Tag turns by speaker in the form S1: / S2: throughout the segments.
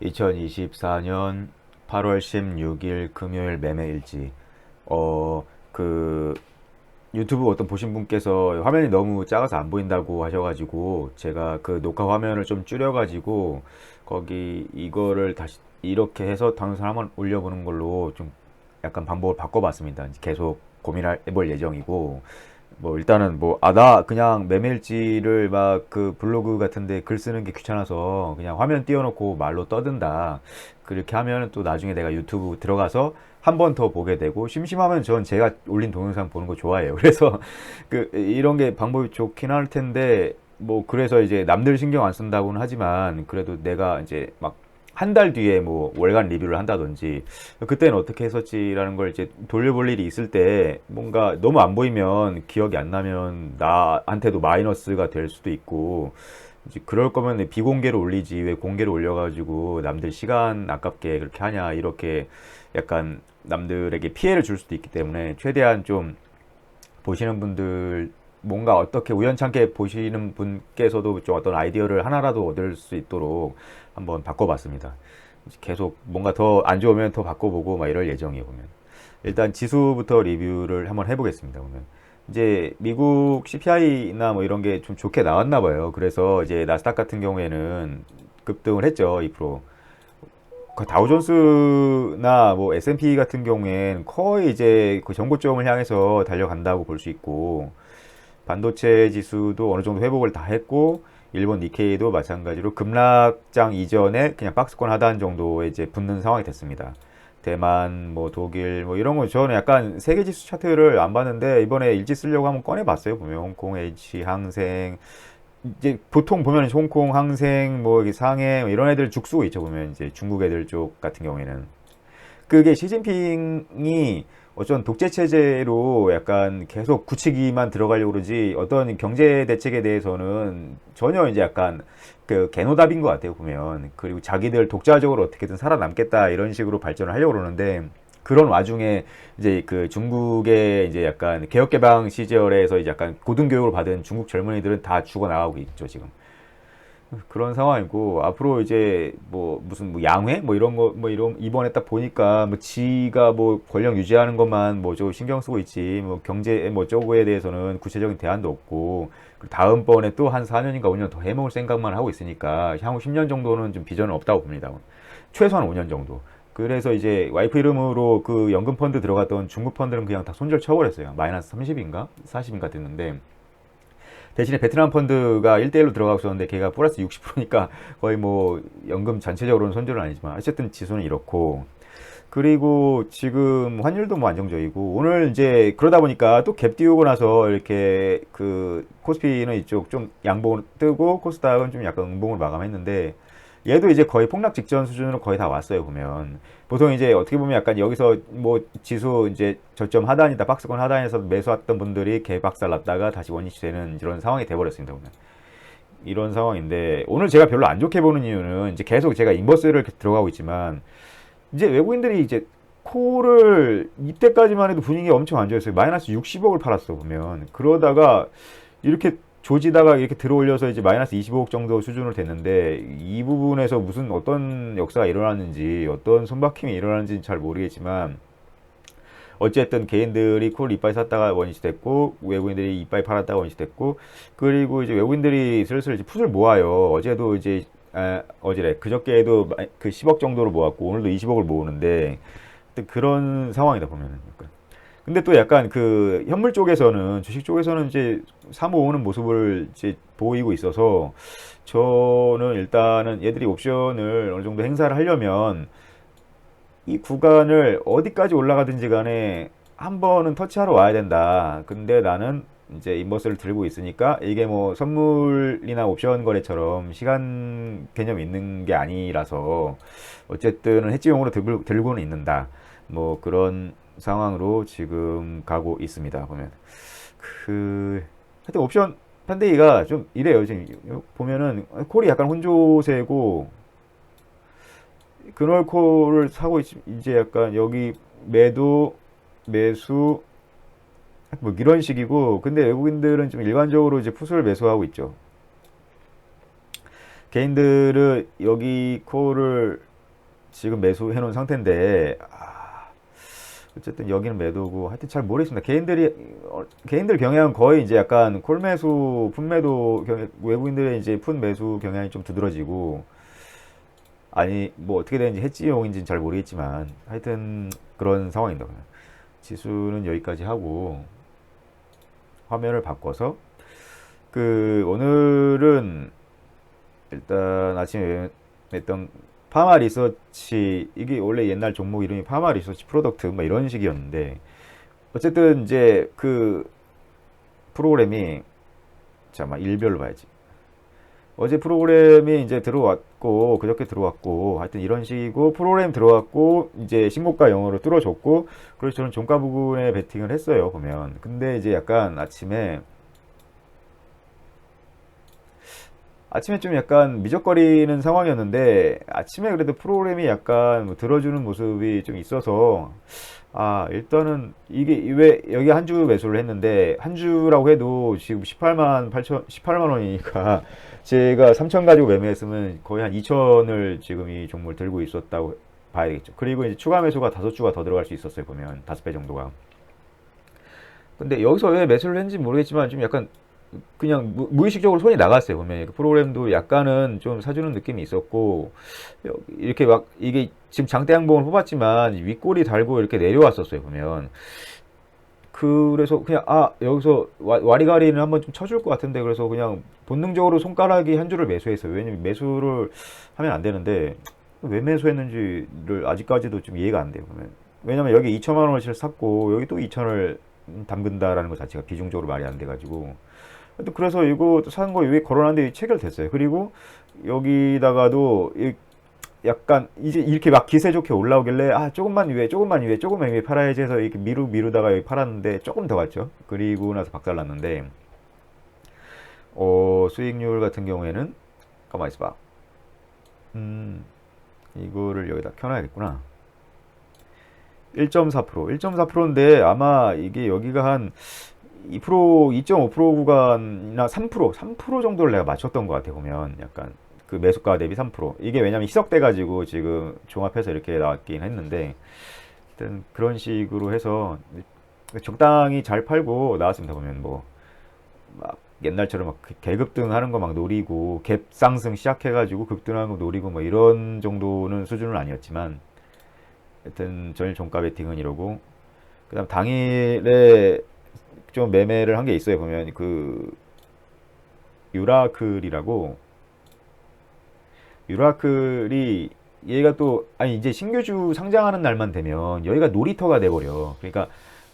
S1: 2024년 8월 16일 금요일 매매일지. 그 유튜브 어떤 보신 분께서 화면이 너무 작아서 안 보인다고 하셔가지고 제가 그 녹화 화면을 좀 줄여가지고 거기 이거를 다시 이렇게 해서 동영상 한번 올려보는 걸로 좀 약간 방법을 바꿔봤습니다. 계속 고민해볼 예정이고, 뭐 일단은 뭐 나 그냥 매매일지를 막 그 블로그 같은데 글 쓰는 게 귀찮아서 그냥 화면 띄워놓고 말로 떠든다, 그렇게 하면 또 나중에 내가 유튜브 들어가서 한 번 더 보게 되고, 심심하면 전 제가 올린 동영상 보는 거 좋아해요. 그래서 그 이런 게 방법이 좋긴 할 텐데, 뭐 그래서 이제 남들 신경 안 쓴다고는 하지만 그래도 내가 이제 막 한 달 뒤에 뭐 월간 리뷰를 한다든지 그때는 어떻게 했었지라는 걸 이제 돌려볼 일이 있을 때, 뭔가 너무 안 보이면 기억이 안 나면 나한테도 마이너스가 될 수도 있고, 이제 그럴 거면 비공개로 올리지 왜 공개로 올려가지고 남들 시간 아깝게 그렇게 하냐, 이렇게 약간 남들에게 피해를 줄 수도 있기 때문에 최대한 좀 보시는 분들, 뭔가 어떻게 우연찮게 보시는 분께서도 좀 어떤 아이디어를 하나라도 얻을 수 있도록 한번 바꿔봤습니다. 계속 뭔가 더 안 좋으면 더 바꿔보고 막 이럴 예정이에요, 보면. 일단 지수부터 리뷰를 한번 해보겠습니다, 오늘. 이제 미국 CPI나 뭐 이런 게 좀 좋게 나왔나 봐요. 그래서 이제 나스닥 같은 경우에는 급등을 했죠, 2%. 그 다우존스나 뭐 S&P 같은 경우엔 거의 이제 그 전고점을 향해서 달려간다고 볼 수 있고, 반도체 지수도 어느 정도 회복을 다 했고, 일본 니케이도 마찬가지로 급락장 이전에 그냥 박스권 하단 정도에 이제 붙는 상황이 됐습니다. 대만, 뭐 독일, 뭐 이런 거 저는 약간 세계 지수 차트를 안 봤는데 이번에 일지 쓰려고 한번 꺼내봤어요. 보면 홍콩, H, 항생, 이제 보통 보면 홍콩, 항생, 뭐 상해 뭐 이런 애들 죽쓰고 있죠. 보면 이제 중국 애들 쪽 같은 경우에는 그게 시진핑이 어쩐 독재 체제로 약간 계속 굳히기만 들어가려고 그러지, 어떤 경제 대책에 대해서는 전혀 이제 약간 그 개노답인 것 같아요, 보면. 그리고 자기들 독자적으로 어떻게든 살아남겠다 이런 식으로 발전을 하려고 그러는데, 그런 와중에 이제 그 중국의 이제 약간 개혁개방 시절에서 이제 약간 고등교육을 받은 중국 젊은이들은 다 죽어나가고 있죠, 지금. 그런 상황이고, 앞으로 이제 뭐 무슨 뭐 양회 뭐 이런 거 뭐 이런, 이번에 딱 보니까 뭐 지가 뭐 권력 유지하는 것만 뭐 저 신경 쓰고 있지, 뭐 경제 뭐 저거에 대해서는 구체적인 대안도 없고, 그리고 다음번에 또 한 4년인가 5년 더 해먹을 생각만 하고 있으니까 향후 10년 정도는 좀 비전은 없다고 봅니다. 최소한 5년 정도. 그래서 이제 와이프 이름으로 그 연금 펀드 들어갔던 중국 펀드는 그냥 다 손절 쳐버렸어요. 마이너스 30인가 40인가 됐는데, 대신에 베트남 펀드가 1대1로 들어가고 있었는데 걔가 플러스 60%니까 거의 뭐 연금 전체적으로는 손절은 아니지만 어쨌든 지수는 이렇고, 그리고 지금 환율도 뭐 안정적이고, 오늘 이제 그러다 보니까 또 갭 띄우고 나서 이렇게 그 코스피는 이쪽 좀 양봉을 뜨고 코스닥은 좀 약간 음봉을 마감했는데, 얘도 이제 거의 폭락 직전 수준으로 거의 다 왔어요, 보면. 보통 이제 어떻게 보면 약간 여기서 뭐 지수 이제 저점 하단이다, 박스권 하단에서 매수했던 분들이 개박살 났다가 다시 원위치 되는 이런 상황이 돼버렸습니다, 보면. 이런 상황인데, 오늘 제가 별로 안 좋게 보는 이유는 이제 계속 제가 인버스를 들어가고 있지만, 이제 외국인들이 이제 코를 이때까지만 해도 분위기가 엄청 안 좋았어요. 마이너스 60억을 팔았어, 보면. 그러다가 이렇게 조지다가 이렇게 들어올려서 이제 마이너스 25억 정도 수준으로 됐는데, 이 부분에서 무슨 어떤 역사가 일어났는지, 어떤 손바뀜이 일어났는지 잘 모르겠지만, 어쨌든 개인들이 콜 이빠이 샀다가 원위치 됐고, 외국인들이 이빠이 팔았다가 원위치 됐고, 그리고 이제 외국인들이 슬슬 이제 풋을 모아요. 어제도 이제 어제래 그저께에도 그 10억 정도로 모았고, 오늘도 20억을 모으는데, 그런 상황이다 보면은. 근데 또 약간 그 현물 쪽에서는, 주식 쪽에서는 이제 사모으는 모습을 이제 보이고 있어서, 저는 일단은 얘들이 옵션을 어느 정도 행사를 하려면 이 구간을 어디까지 올라가든지 간에 한 번은 터치하러 와야 된다. 근데 나는 이제 인버스를 들고 있으니까 이게 뭐 선물이나 옵션 거래처럼 시간 개념 있는 게 아니라서 어쨌든 해지용으로 들고는 있는다. 뭐 그런 상황으로 지금 가고 있습니다, 보면. 하여튼 옵션 판대기가 좀 이래요. 지금 보면은 콜이 약간 혼조세고, 그널콜을 사고 이제 약간 여기 매도, 매수 뭐 이런 식이고, 근데 외국인들은 좀 일반적으로 이제 풋을 매수하고 있죠. 개인들은 여기 코어를 지금 매수해 놓은 상태인데, 어쨌든 여기는 매도고, 하여튼 잘 모르겠습니다. 개인들 경향은 거의 이제 약간 콜 매수, 푼 매도 외국인들의 이제 푼 매수 경향이 좀 두드러지고, 아니, 뭐 어떻게 되는지 해지용인지는 잘 모르겠지만, 하여튼 그런 상황입니다. 지수는 여기까지 하고, 화면을 바꿔서, 오늘은 일단 아침에 했던 파마 리서치, 이게 원래 옛날 종목 이름이 파마 리서치 프로덕트 뭐 이런 식이었는데, 어쨌든 이제 프로그램이, 잠깐만 일별로 봐야지. 어제 프로그램이 이제 들어왔고, 그저께 들어왔고, 하여튼 이런 식이고, 프로그램 들어왔고, 이제 신고가 영어로 뚫어줬고, 그래서 저는 종가 부분에 베팅을 했어요, 보면. 근데 이제 약간 아침에 좀 약간 미적거리는 상황이었는데, 아침에 그래도 프로그램이 약간 뭐 들어주는 모습이 좀 있어서, 일단은 이게 왜 여기 한 주 매수를 했는데, 한 주라고 해도 지금 18만 원이니까, 제가 3천 가지고 매매했으면 거의 한 2천을 지금 이 종목을 들고 있었다고 봐야 되겠죠. 그리고 이제 추가 매수가 5주가 더 들어갈 수 있었어요, 보면. 5배 정도가. 근데 여기서 왜 매수를 했는지 모르겠지만, 좀 약간 그냥 무의식적으로 손이 나갔어요. 보면 프로그램도 약간은 좀 사주는 느낌이 있었고, 이렇게 막 이게 지금 장대 양봉을 뽑았지만 윗골이 달고 이렇게 내려왔었어요. 보면 그래서 그냥 여기서 와리가리는 한번 좀 쳐줄 것 같은데, 그래서 그냥 본능적으로 손가락이 한 줄을 매수했어요. 왜냐면 매수를 하면 안 되는데 왜 매수했는지를 아직까지도 좀 이해가 안 돼요. 보면 왜냐면 여기 2천만 원어치를 샀고 여기 또 2천을 담근다라는 것 자체가 비중적으로 말이 안 돼가지고, 그래서 이거 산 거 위에 걸어놨는데 체결됐어요. 그리고 여기다가도 약간 이제 이렇게 막 기세 좋게 올라오길래 조금만 위에 팔아야지 해서 이렇게 미루다가 여기 팔았는데 조금 더 갔죠. 그리고 나서 박살났는데, 수익률 같은 경우에는 가만히 있어봐. 이거를 여기다 켜놔야겠구나. 1.4%, 1.4%인데 아마 이게 여기가 한 2%, 2.5% 구간이나 3% 정도를 내가 맞췄던 것 같아, 보면. 약간 그 매수가 대비 3%. 이게 왜냐면 희석돼가지고 지금 종합해서 이렇게 나왔긴 했는데, 일단 그런 식으로 해서 적당히 잘 팔고 나왔습니다, 보면. 막 옛날처럼 막 개급등 하는 거 막 노리고, 갭 상승 시작해가지고 급등하는 거 노리고 뭐 이런 정도는 수준은 아니었지만, 하여튼 전일 종가 베팅은 이러고, 그 다음 당일에 좀 매매를 한 게 있어요. 보면 유라클이 얘가 또 아니 이제 신규주 상장하는 날만 되면 여기가 놀이터가 돼버려. 그러니까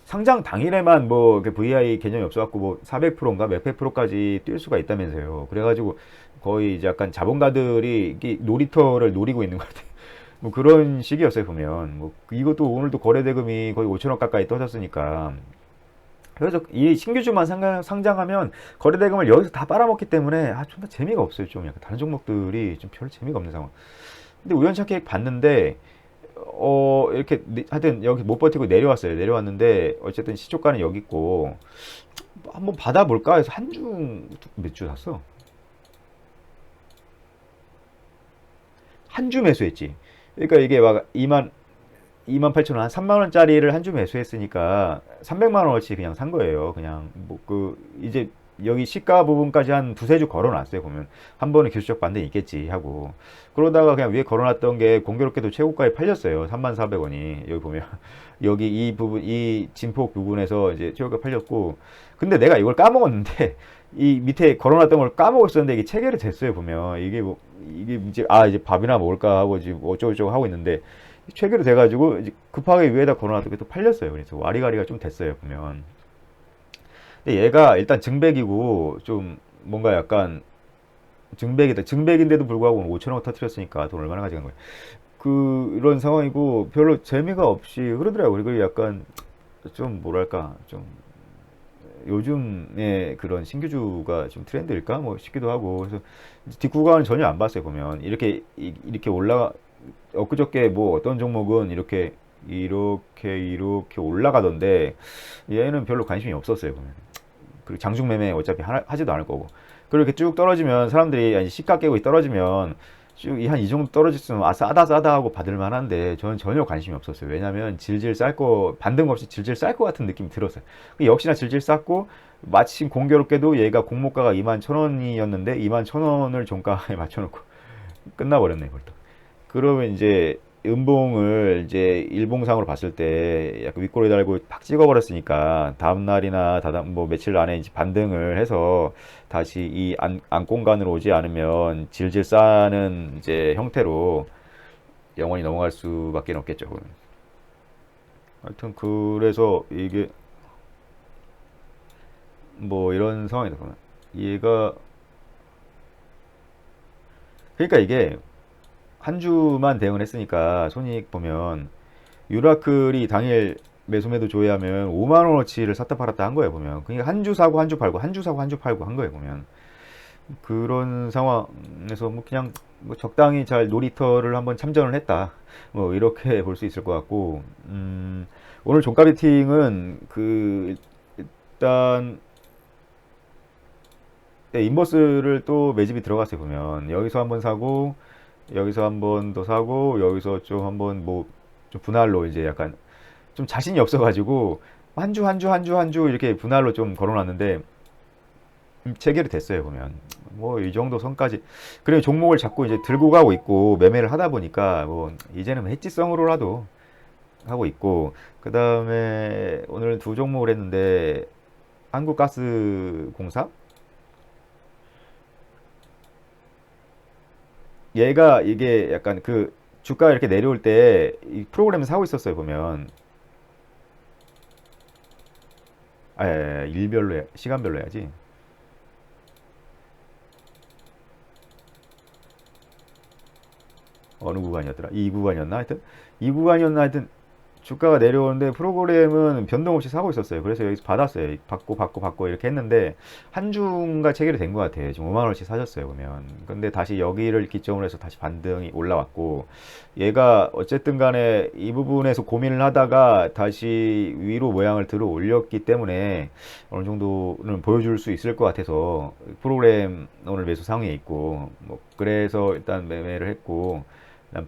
S1: 상장 당일에만 뭐 VI 개념이 없어갖고 뭐 400%인가 몇백 프로까지 뛸 수가 있다면서요. 그래가지고 거의 이제 약간 자본가들이 이 놀이터를 노리고 있는 것 같아요. 뭐 그런 식이었어요, 보면. 뭐 이것도 오늘도 거래 대금이 거의 5천억 가까이 터졌으니까. 그래서 이 신규주만 상장하면 거래 대금을 여기서 다 빨아먹기 때문에 좀 더 재미가 없어요. 좀 약간 다른 종목들이 좀 별로 재미가 없는 상황. 근데 우연찮게 봤는데 이렇게 하여튼 여기 못 버티고 내려왔어요. 내려왔는데 어쨌든 시초가는 여기 있고, 한번 받아볼까 해서 한 주 몇 주 샀어. 한 주 매수했지. 그러니까 이게 막 28,000원, 한 3만원짜리를 한 주 매수했으니까 300만원어치 그냥 산 거예요. 그냥, 이제 여기 시가 부분까지 한 두세 주 걸어놨어요. 보면. 한 번은 기술적 반등이 있겠지 하고. 그러다가 그냥 위에 걸어놨던 게 공교롭게도 최고가에 팔렸어요. 34,000원이. 여기 보면. 여기 이 부분, 이 진폭 부분에서 이제 최고가 팔렸고. 근데 내가 이걸 까먹었는데, 이 밑에 걸어놨던 걸 까먹었었는데 이게 체결이 됐어요. 보면. 이게 이제 밥이나 먹을까 하고 지금 어쩌고저쩌고 하고 있는데, 체결이 돼가지고 이제 급하게 위에다 걸어놨던 게 또 팔렸어요. 그래서 와리가리가 좀 됐어요, 보면. 근데 얘가 일단 증백이고 좀 뭔가 약간 증백이다. 증백인데도 불구하고 5천억 터트렸으니까 돈 얼마나 가져간 거야. 이런 상황이고 별로 재미가 없이 그러더라고요. 그리고 약간 좀 뭐랄까 좀 요즘에 그런 신규주가 좀 트렌드일까 뭐 싶기도 하고. 그래서 뒷구간은 전혀 안 봤어요. 보면 이렇게 올라가, 엊그저께 뭐 어떤 종목은 이렇게 올라가던데 얘는 별로 관심이 없었어요. 보면. 그리고 장중 매매 어차피 하지도 않을 거고. 그렇게 쭉 떨어지면 사람들이 아니 시가 깨고 떨어지면 쭉 한 이 정도 떨어졌으면 아 싸다 싸다 하고 받을 만한데 저는 전혀 관심이 없었어요. 왜냐면 질질 쌀 거 반등 없이 질질 쌀 것 같은 느낌이 들었어요. 역시나 질질 쌌고 마침 공교롭게도 얘가 공모가가 21,000원이었는데 21,000원을 종가에 맞춰놓고 끝나버렸네 벌써. 그러면 이제 음봉을 이제 일봉상으로 봤을 때 약간 윗꼬리 달고 팍 찍어버렸으니까 다음 날이나 다음 뭐 며칠 안에 이제 반등을 해서 다시 이 안공간으로 오지 않으면 질질 싸는 이제 형태로 영원히 넘어갈 수밖에 없겠죠. 하여튼 그래서 이게 뭐 이런 상황이다 보면 얘가 그러니까 이게 한 주만 대응을 했으니까 손익 보면 유라클이 당일 매수매도 조회하면 5만 원어치를 샀다 팔았다 한 거예요 보면. 그러니까 한 주 사고 한 주 팔고 한 주 사고 한 주 팔고 한 거예요 보면. 그런 상황에서 뭐 그냥 뭐 적당히 잘 놀이터를 한번 참전을 했다 뭐 이렇게 볼 수 있을 것 같고. 오늘 종가 베팅은 그 일단 인버스를 또 매집이 들어갔어요 보면. 여기서 한번 사고 여기서 한 번 더 사고 여기서 좀 한번 뭐 좀 분할로 이제 약간 좀 자신이 없어가지고 한 주 한 주 한 주 한 주 이렇게 분할로 좀 걸어놨는데 체결이 됐어요 보면. 뭐 이 정도 선까지 그리고 종목을 자꾸 이제 들고 가고 있고 매매를 하다 보니까 뭐 이제는 해지성으로라도 하고 있고. 그 다음에 오늘 두 종목을 했는데 한국가스공사 얘가 이게 약간 그 주가 이렇게 내려올 때 이 프로그램 사고 있었어요 보면. 일별로 시간별로 해야지. 어느 구간이었더라? 이 구간이었나? 하여튼 이 구간이었나? 하여튼 주가가 내려오는데 프로그램은 변동 없이 사고 있었어요. 그래서 여기서 받았어요. 받고 이렇게 했는데 한 주가 체결이 된 것 같아요. 지금 5만 원씩 사셨어요 보면. 근데 다시 여기를 기점으로 해서 다시 반등이 올라왔고 얘가 어쨌든 간에 이 부분에서 고민을 하다가 다시 위로 모양을 들어 올렸기 때문에 어느 정도는 보여줄 수 있을 것 같아서 프로그램 오늘 매수 상위에 있고 뭐 그래서 일단 매매를 했고. 그다음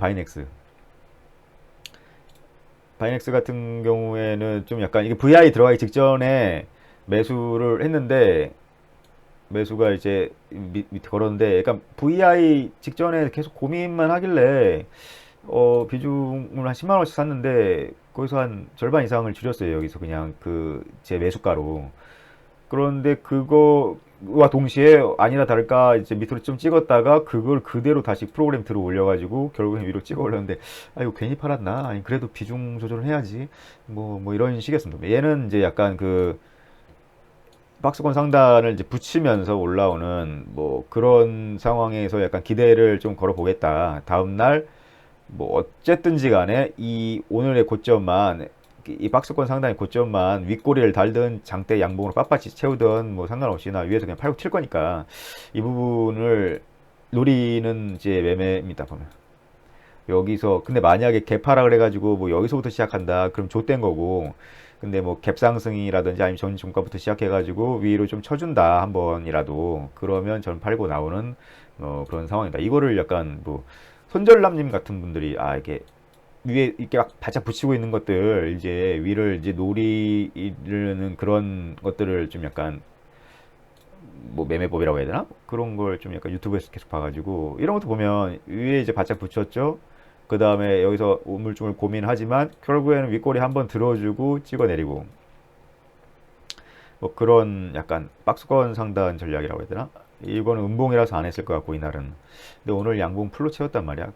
S1: 바이넥스 같은 경우에는 좀 약간 이게 VI 들어가기 직전에 매수를 했는데 매수가 이제 밑에 걸었는데 약간 VI 직전에 계속 고민만 하길래 비중을 한 10만 원씩 샀는데 거기서 한 절반 이상을 줄였어요. 여기서 그냥 그 제 매수가로. 그런데 그거와 동시에 아니나 다를까 이제 밑으로 좀 찍었다가 그걸 그대로 다시 프로그램 들어 올려가지고 결국엔 위로 찍어 올렸는데 아 이거 괜히 팔았나? 아니 그래도 비중 조절을 해야지. 뭐 이런 식이었습니다. 얘는 이제 약간 그 박스권 상단을 이제 붙이면서 올라오는 뭐 그런 상황에서 약간 기대를 좀 걸어 보겠다. 다음 날 뭐 어쨌든지 간에 이 오늘의 고점만 이 박스권 상단의 고점만 윗꼬리를 달든 장대 양봉으로 빳빳이 채우든 뭐 상관없이 나 위에서 그냥 팔고 칠 거니까 이 부분을 노리는 이제 매매입니다 보면. 여기서 근데 만약에 갭하라 그래가지고 뭐 여기서부터 시작한다 그럼 좆된 거고. 근데 뭐 갭 상승이라든지 아니면 전 종가부터 시작해가지고 위로 좀 쳐준다 한 번이라도 그러면 전 팔고 나오는 그런 상황이다. 이거를 약간 뭐 손절남님 같은 분들이 아 이게 위에 이렇게 막 바짝 붙이고 있는 것들 이제 위를 이제 노리는 그런 것들을 좀 약간 뭐 매매법이라고 해야 되나? 그런 걸 좀 약간 유튜브에서 계속 봐가지고 이런 것도 보면 위에 이제 바짝 붙였죠. 그 다음에 여기서 우물쭈물 고민하지만 결국에는 윗꼬리 한번 들어주고 찍어내리고 뭐 그런 약간 박스권 상단 전략이라고 해야 되나? 이거는 음봉이라서 안 했을 것 같고 이날은. 근데 오늘 양봉 풀로 채웠단 말이야.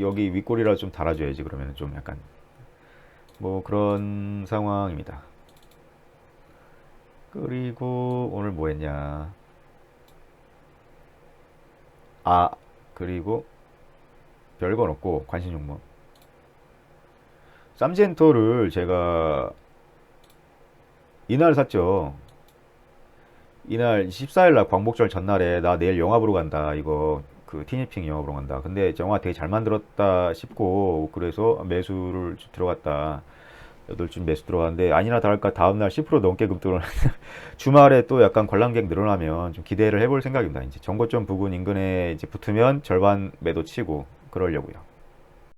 S1: 여기 윗꼬리라도 좀 달아줘야지. 그러면 좀 약간 뭐 그런 상황입니다. 그리고 오늘 뭐 했냐? 아 그리고 별건 없고 관심 종목 쌈젠토를 제가 이날 샀죠. 이날 14일 날 광복절 전날에 나 내일 영화 보러 간다 이거 그 티니핑 영화 보러 간다. 근데 영화 되게 잘 만들었다 싶고 그래서 매수를 들어갔다. 8쯤 매수 들어가는데 아니나 다를까 다음날 10% 넘게 급등을 주말에 또 약간 관람객 늘어나면 좀 기대를 해볼 생각입니다. 이제 정고점 부근 인근에 이제 붙으면 절반 매도 치고 그러려고요.